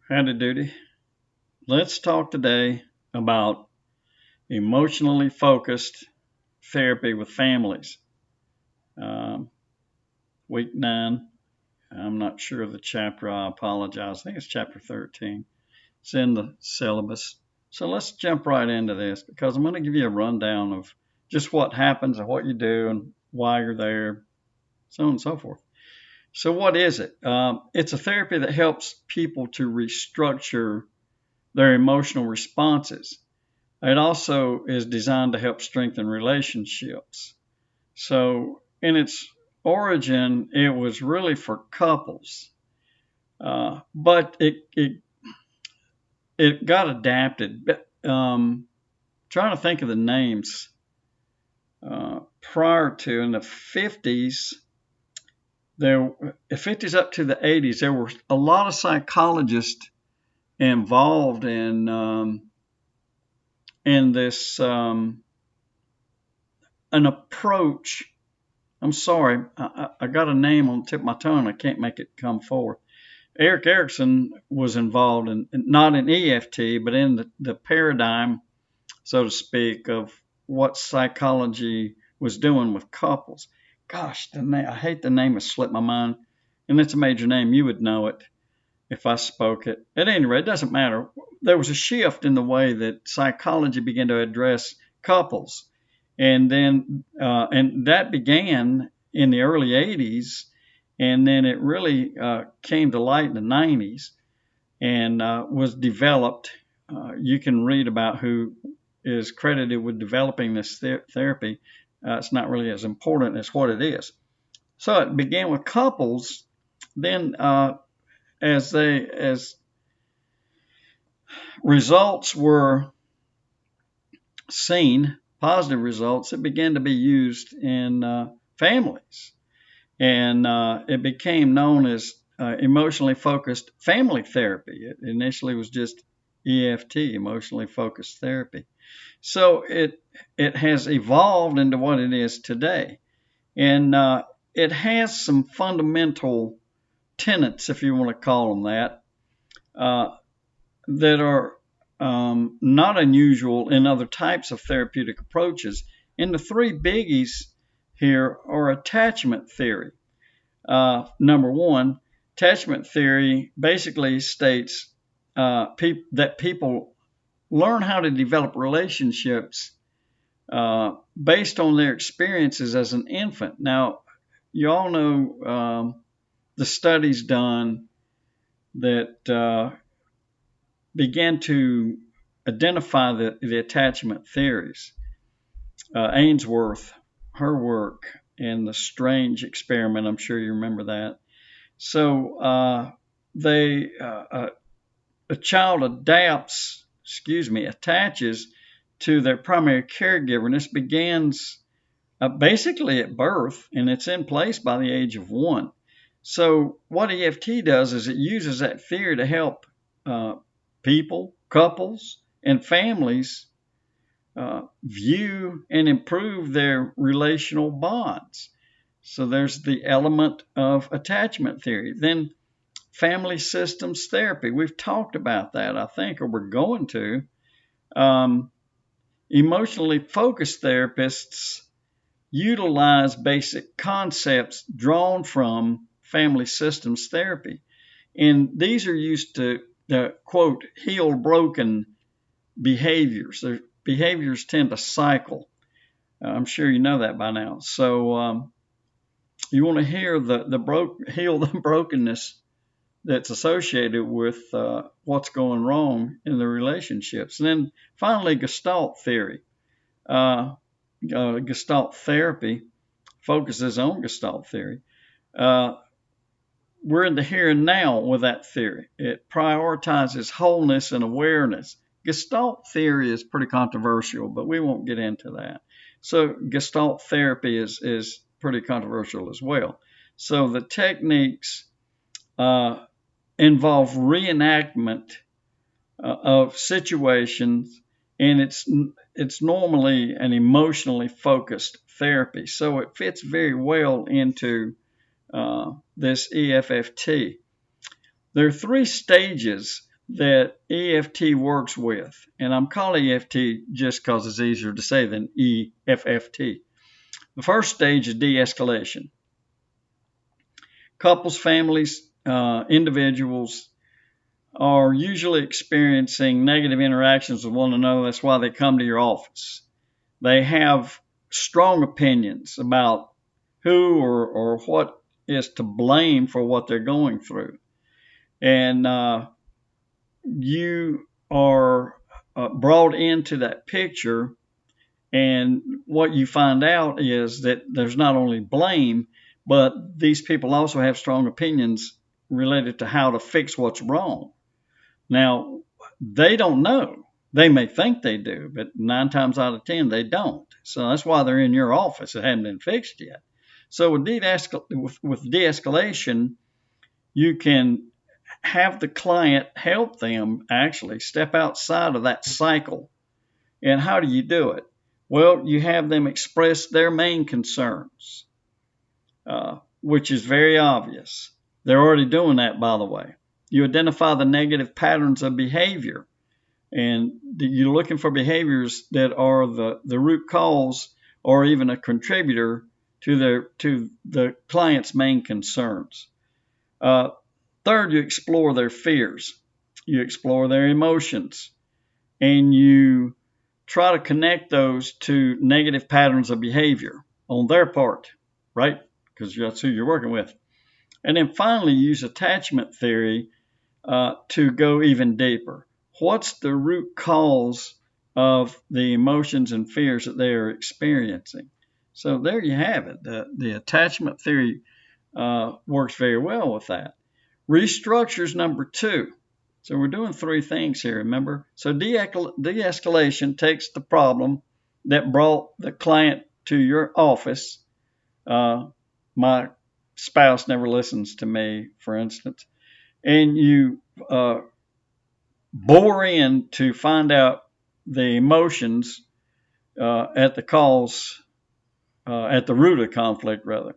Howdy doody. Let's talk today about emotionally focused therapy with families. Um, week 9. I'm not sure of the chapter. I apologize. I think it's chapter 13. It's in the syllabus. So let's jump right into this because I'm going to give you a rundown of just what happens and what you do and why you're there, so on and so forth. So, what is it? It's a therapy that helps people to restructure their emotional responses. It also is designed to help strengthen relationships. So, in its origin, it was really for couples, but it got adapted. But trying to think of the names prior to in the 50s, the 50s up to the 80s, there were a lot of psychologists involved in this an approach. I'm sorry, I got a name on the tip of my tongue. I can't make it come forward. Eric Erickson was involved in not in EFT, but in the paradigm, so to speak, of what psychology was doing with couples. Gosh, I hate the name has slipped my mind, and it's a major name. You would know it if I spoke it. At any rate, it doesn't matter. There was a shift in the way that psychology began to address couples. And that began in the early 80s, and then it really came to light in the 90s and was developed. You can read about who is credited with developing this therapy. It's not really as important as what it is. So it began with couples. Then, as results were seen, positive results, it began to be used in families. And it became known as emotionally focused family therapy. It initially was just EFT, emotionally focused therapy. So it has evolved into what it is today. And it has some fundamental tenets, if you want to call them that, that are not unusual in other types of therapeutic approaches. And the three biggies here are attachment theory. Number one, attachment theory basically states that people learn how to develop relationships based on their experiences as an infant. Now, you all know the studies done that began to identify the attachment theories. Ainsworth, her work, and the Strange experiment, I'm sure you remember that. So a child attaches to their primary caregiver, and this begins basically at birth, and it's in place by the age of 1. So what EFT does is it uses that theory to help people, couples, and families view and improve their relational bonds. So there's the element of attachment theory. Then family systems therapy. We've talked about that, I think, or we're going to. Emotionally focused therapists utilize basic concepts drawn from family systems therapy. And these are used to, quote, heal broken behaviors. Their behaviors tend to cycle. I'm sure you know that by now. So you want to heal the brokenness that's associated with what's going wrong in the relationships. And then finally, Gestalt theory. Gestalt therapy focuses on Gestalt theory. We're in the here and now with that theory. It prioritizes wholeness and awareness. Gestalt theory is pretty controversial, but we won't get into that. So Gestalt therapy is pretty controversial as well. So the techniques involve reenactment of situations, and it's normally an emotionally focused therapy. So it fits very well into this EFFT. There are 3 stages that EFT works with, and I'm calling EFT just because it's easier to say than EFFT. The first stage is de-escalation. Couples, families, individuals are usually experiencing negative interactions with one another. That's why they come to your office. They have strong opinions about who or what is to blame for what they're going through. And you are brought into that picture, and what you find out is that there's not only blame, but these people also have strong opinions related to how to fix what's wrong. Now, they don't know. They may think they do, but 9 times out of 10, they don't. So that's why they're in your office. It hasn't been fixed yet. So with de-escalation, you can have the client help them actually step outside of that cycle. And how do you do it? Well, you have them express their main concerns, which is very obvious. They're already doing that, by the way. You identify the negative patterns of behavior, and you're looking for behaviors that are the root cause or even a contributor to the client's main concerns. Third, you explore their fears. You explore their emotions, and you try to connect those to negative patterns of behavior on their part, right? Because that's who you're working with. And then finally, use attachment theory to go even deeper. What's the root cause of the emotions and fears that they are experiencing? So there you have it. The attachment theory works very well with that. Restructure is number 2. So we're doing 3 things here, remember? So de-escalation takes the problem that brought the client to your office. My spouse never listens to me, for instance. And you bore in to find out the emotions at the cause, at the root of conflict, rather.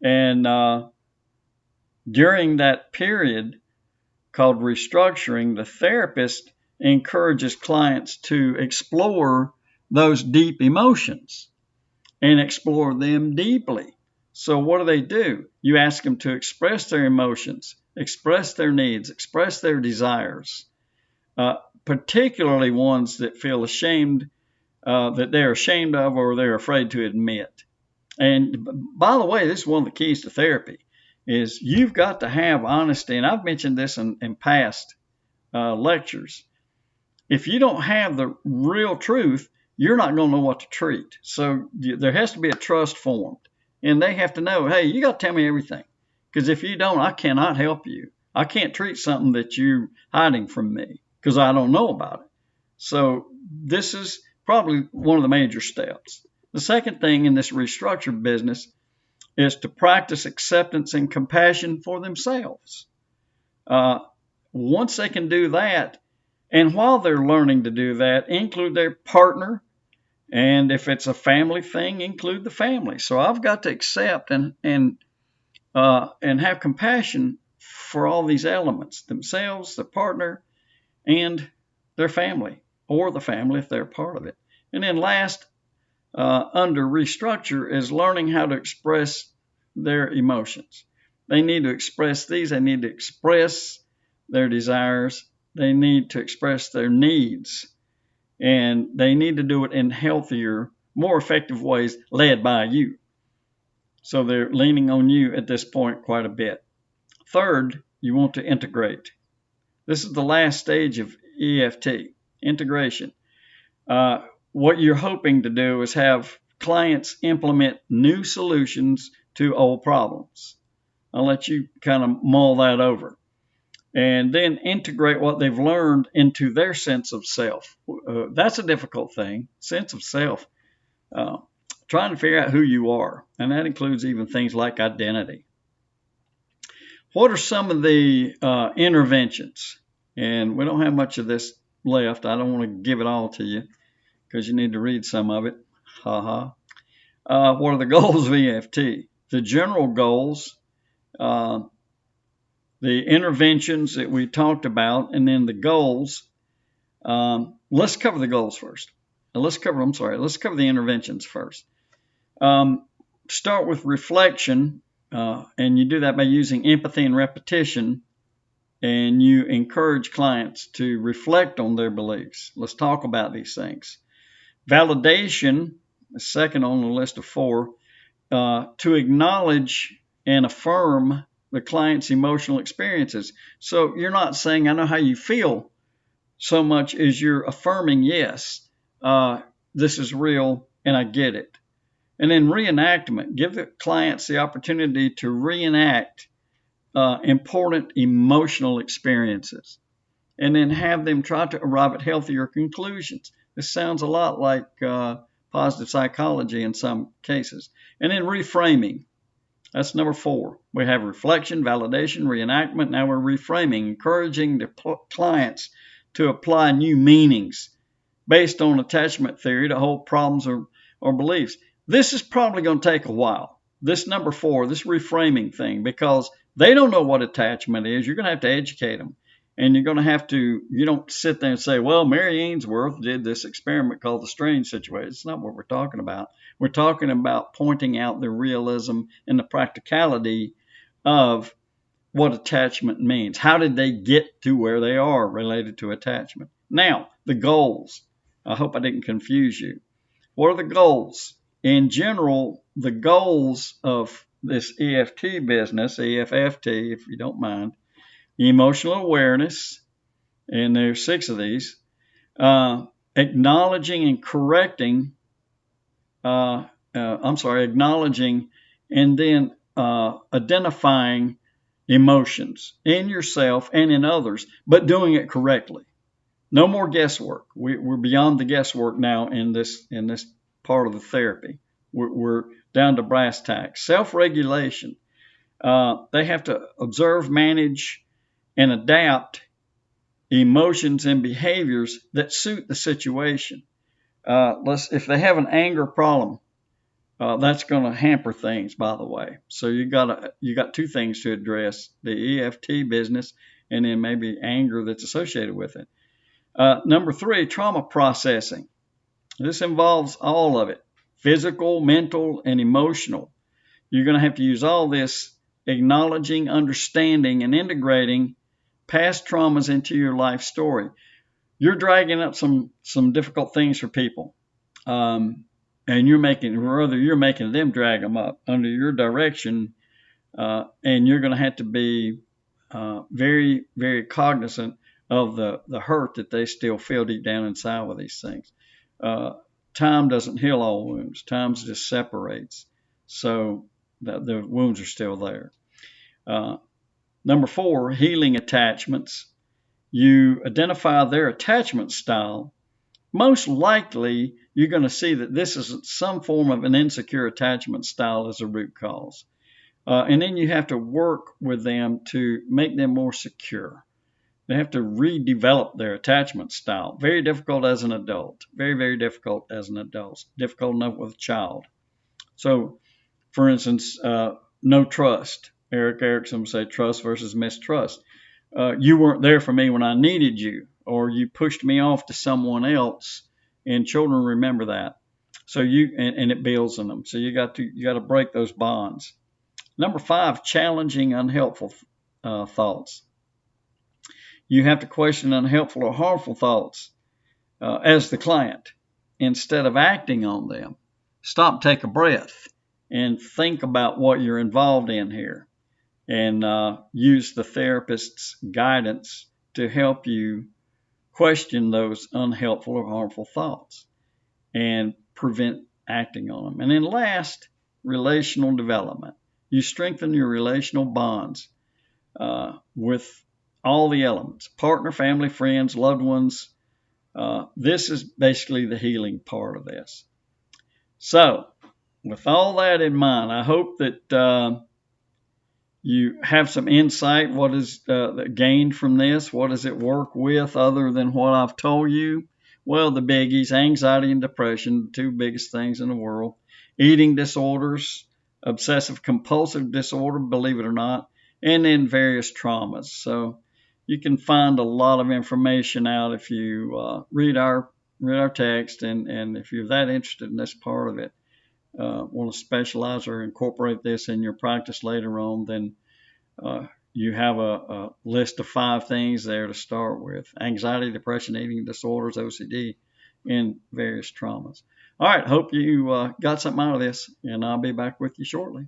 And during that period called restructuring, the therapist encourages clients to explore those deep emotions and explore them deeply. So what do? You ask them to express their emotions, express their needs, express their desires, particularly ones that feel ashamed, that they're ashamed of or they're afraid to admit. And by the way, this is one of the keys to therapy, is you've got to have honesty. And I've mentioned this in past lectures. If you don't have the real truth, you're not going to know what to treat. So there has to be a trust formed. And they have to know, hey, you got to tell me everything. Because if you don't, I cannot help you. I can't treat something that you're hiding from me because I don't know about it. So this is probably one of the major steps. The second thing in this restructured business is to practice acceptance and compassion for themselves. Once they can do that, and while they're learning to do that, include their partner, and if it's a family thing, include the family. So I've got to accept and have compassion for all these elements, themselves, their partner, and their family, or the family if they're part of it. And then last, under restructure, is learning how to express their emotions. They need to express these. They need to express their desires. They need to express their needs. And they need to do it in healthier, more effective ways led by you. So they're leaning on you at this point quite a bit. Third, you want to integrate. This is the last stage of EFT, integration. What you're hoping to do is have clients implement new solutions to old problems. I'll let you kind of mull that over. And then integrate what they've learned into their sense of self. That's a difficult thing, sense of self. Trying to figure out who you are, and that includes even things like identity. What are some of the interventions? And we don't have much of this left. I don't want to give it all to you because you need to read some of it. What are the goals of EFT? The general goals the interventions that we talked about, and then the goals. Let's cover the goals first. Let's cover the interventions first. Start with reflection, and you do that by using empathy and repetition, and you encourage clients to reflect on their beliefs. Let's talk about these things. Validation, the second on the list of 4, to acknowledge and affirm the client's emotional experiences. So you're not saying, I know how you feel, so much as you're affirming, yes, this is real and I get it. And then reenactment, give the clients the opportunity to reenact important emotional experiences, and then have them try to arrive at healthier conclusions. This sounds a lot like positive psychology in some cases. And then reframing. That's number 4. We have reflection, validation, reenactment. Now we're reframing, encouraging the clients to apply new meanings based on attachment theory to hold problems or beliefs. This is probably going to take a while. This number 4, this reframing thing, because they don't know what attachment is. You're going to have to educate them. And you're going to have to, you don't sit there and say, well, Mary Ainsworth did this experiment called the strange situation. It's not what we're talking about. We're talking about pointing out the realism and the practicality of what attachment means. How did they get to where they are related to attachment? Now, the goals. I hope I didn't confuse you. What are the goals? In general, the goals of this EFT business, EFFT, if you don't mind, emotional awareness, and there's 6 of these, acknowledging and correcting, acknowledging and then identifying emotions in yourself and in others, but doing it correctly. No more guesswork. We're beyond the guesswork now in this part of the therapy. We're down to brass tacks. Self-regulation. They have to observe, manage, and adapt emotions and behaviors that suit the situation. If they have an anger problem, that's going to hamper things, by the way. So you got 2 things to address: the EFT business, and then maybe anger that's associated with it. Number 3, trauma processing. This involves all of it: physical, mental, and emotional. You're going to have to use all this, acknowledging, understanding, and integrating past traumas into your life story. You're dragging up some difficult things for people, and you're making them drag them up under your direction, and you're going to have to be very, very cognizant of the hurt that they still feel deep down inside with these things. Time doesn't heal all wounds. Time just separates, so the wounds are still there. Number 4, healing attachments. You identify their attachment style. Most likely, you're going to see that this is some form of an insecure attachment style as a root cause. And then you have to work with them to make them more secure. They have to redevelop their attachment style. Very difficult as an adult. Very, very difficult as an adult. Difficult enough with a child. So, for instance, no trust. Eric Erickson would say trust versus mistrust. You weren't there for me when I needed you, or you pushed me off to someone else, and children remember that. So and it builds in them. So you got to break those bonds. Number 5, challenging unhelpful thoughts. You have to question unhelpful or harmful thoughts as the client instead of acting on them. Stop, take a breath, and think about what you're involved in here, and use the therapist's guidance to help you question those unhelpful or harmful thoughts and prevent acting on them. And then last, relational development. You strengthen your relational bonds with all the elements: partner, family, friends, loved ones. This is basically the healing part of this. So, with all that in mind, I hope that you have some insight. What is gained from this? What does it work with other than what I've told you? Well, the biggies: anxiety and depression, the 2 biggest things in the world. Eating disorders, obsessive compulsive disorder, believe it or not, and then various traumas. So you can find a lot of information out if you read our text, and if you're that interested in this part of it, want to specialize or incorporate this in your practice later on, then you have a list of 5 things there to start with: anxiety, depression, eating disorders, OCD, and various traumas. All right, hope you got something out of this, and I'll be back with you shortly.